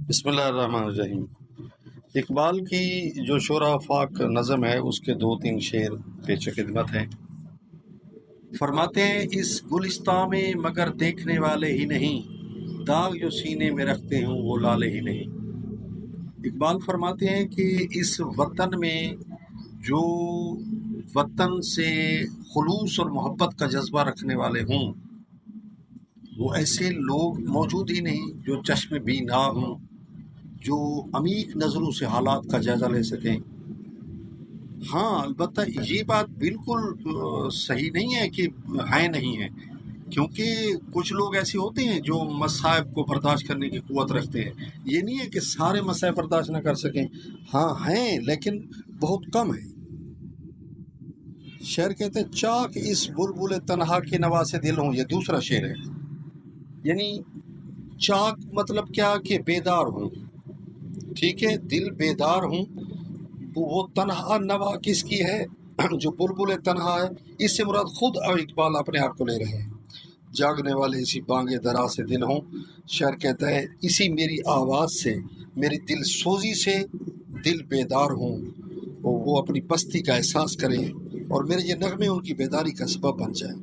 بسم اللہ الرحمن الرحیم۔ اقبال کی جو شعرا فاق نظم ہے اس کے 2-3 شعر پیش خدمت ہیں۔ فرماتے ہیں اس گلستان میں مگر دیکھنے والے ہی نہیں، داغ جو سینے میں رکھتے ہوں وہ لالے ہی نہیں۔ اقبال فرماتے ہیں کہ اس وطن میں جو وطن سے خلوص اور محبت کا جذبہ رکھنے والے ہوں وہ ایسے لوگ موجود ہی نہیں جو چشم بینا ہوں، جو عمیق نظروں سے حالات کا جائزہ لے سکیں۔ ہاں البتہ یہ بات بالکل صحیح نہیں ہے کہ ہیں نہیں ہیں، کیونکہ کچھ لوگ ایسے ہوتے ہیں جو مصائب کو برداشت کرنے کی قوت رکھتے ہیں۔ یہ نہیں ہے کہ سارے مصائب برداشت نہ کر سکیں، ہاں ہیں لیکن بہت کم ہیں۔ شعر کہتے ہیں چاک اس بلبل تنہا کے نوا سے دل ہوں، یہ دوسرا شعر ہے۔ یعنی چاک مطلب کیا کہ بیدار ہوں، ٹھیک ہے، دل بیدار ہوں۔ وہ تنہا نوا کس کی ہے؟ جو بلبل تنہا ہے، اس سے مراد خود اور اقبال اپنے آپ کو لے رہے ہیں۔ جاگنے والے اسی بانگے درا سے دل ہوں، شعر کہتا ہے اسی میری آواز سے، میری دل سوزی سے دل بیدار ہوں، وہ اپنی پستی کا احساس کریں اور میرے یہ نغمے ان کی بیداری کا سبب بن جائیں۔